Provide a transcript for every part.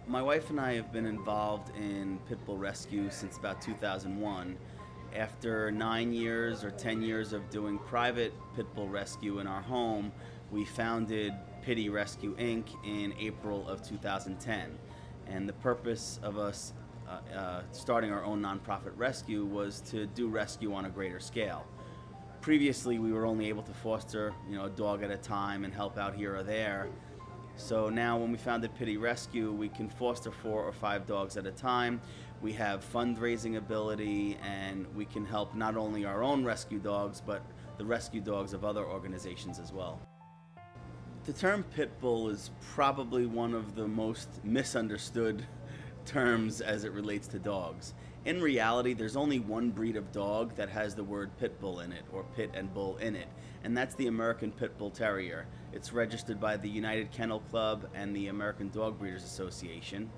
My wife and I have been involved in pit bull rescue since about 2001. After 9 years or 10 years of doing private pit bull rescue in our home, we founded Pitty Rescue Inc. in April of 2010. And the purpose of us starting our own nonprofit rescue was to do rescue on a greater scale. Previously, we were only able to foster, a dog at a time and help out here or there. So now when we founded Pitty Rescue, we can foster 4 or 5 dogs at a time. We have fundraising ability, and we can help not only our own rescue dogs, but the rescue dogs of other organizations as well. The term pit bull is probably one of the most misunderstood terms as it relates to dogs. In reality, there's only one breed of dog that has the word pit bull in it, or pit and bull in it, and that's the American Pit Bull Terrier. It's registered by the United Kennel Club and the American Dog Breeders Association.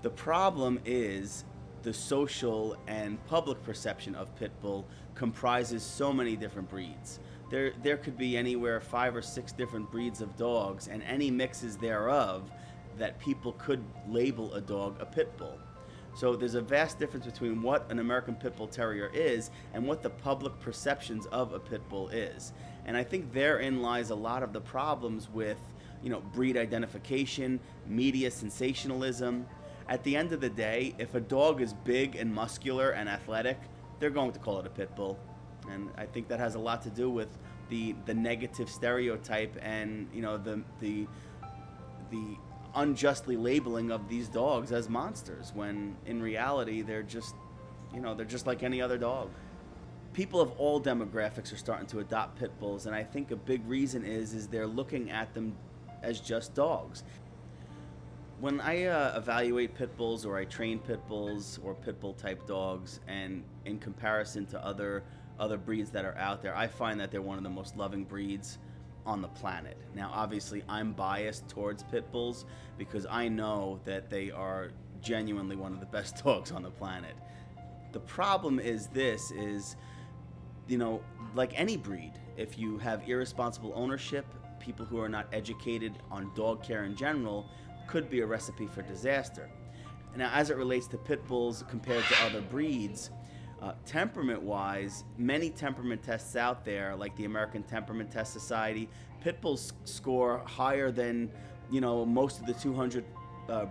The problem is the social and public perception of pit bull comprises so many different breeds. There could be anywhere 5 or 6 different breeds of dogs, and any mixes thereof that people could label a dog a pit bull. So there's a vast difference between what an American Pit Bull Terrier is and what the public perceptions of a pit bull is. And I think therein lies a lot of the problems with, breed identification, media sensationalism. At the end of the day, if a dog is big and muscular and athletic, they're going to call it a pit bull. And I think that has a lot to do with the negative stereotype and, the unjustly labeling of these dogs as monsters, when in reality they're just like any other dog. People of all demographics are starting to adopt pit bulls, and I think a big reason is they're looking at them as just dogs. When I evaluate pit bulls, or I train pit bulls or pit bull type dogs, and in comparison to other breeds that are out there, I find that they're one of the most loving breeds on the planet. Now, obviously, I'm biased towards pit bulls because I know that they are genuinely one of the best dogs on the planet. The problem is like any breed, if you have irresponsible ownership, people who are not educated on dog care in general, could be a recipe for disaster. Now, as it relates to pit bulls compared to other breeds, temperament-wise, many temperament tests out there, like the American Temperament Test Society, pit bulls score higher than, most of the 200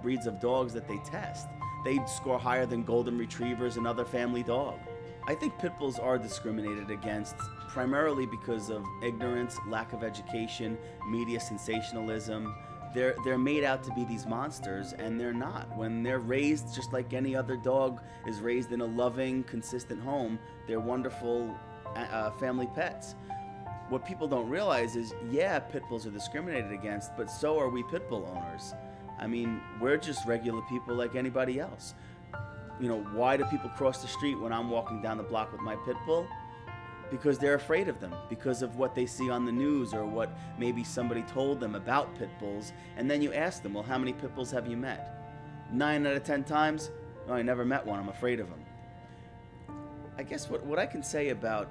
breeds of dogs that they test. They score higher than golden retrievers and other family dogs. I think pit bulls are discriminated against primarily because of ignorance, lack of education, media sensationalism. They're made out to be these monsters, and they're not. When they're raised just like any other dog is raised in a loving, consistent home, they're wonderful family pets. What people don't realize is, yeah, pit bulls are discriminated against, but so are we pit bull owners. I mean, we're just regular people like anybody else. Why do people cross the street when I'm walking down the block with my pit bull? Because they're afraid of them, because of what they see on the news or what maybe somebody told them about pit bulls. And then you ask them, well, how many pit bulls have you met? 9 out of 10 times? No, I never met one. I'm afraid of them. I guess what I can say about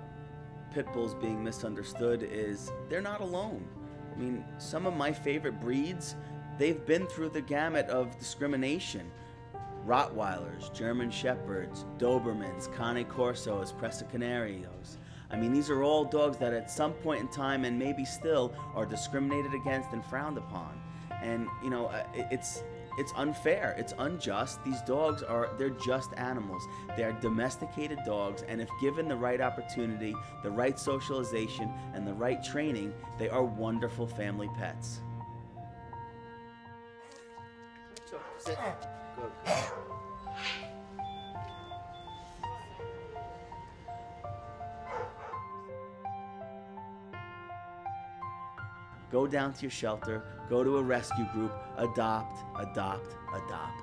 pit bulls being misunderstood is they're not alone. I mean, some of my favorite breeds, they've been through the gamut of discrimination. Rottweilers, German Shepherds, Dobermans, Cane Corsos, Presa Canarios. I mean, these are all dogs that at some point in time, and maybe still, are discriminated against and frowned upon. And, it's unfair. It's unjust. These dogs they're just animals. They're domesticated dogs, and if given the right opportunity, the right socialization, and the right training, they are wonderful family pets. Sit. Good. Go down to your shelter, go to a rescue group, adopt, adopt, adopt.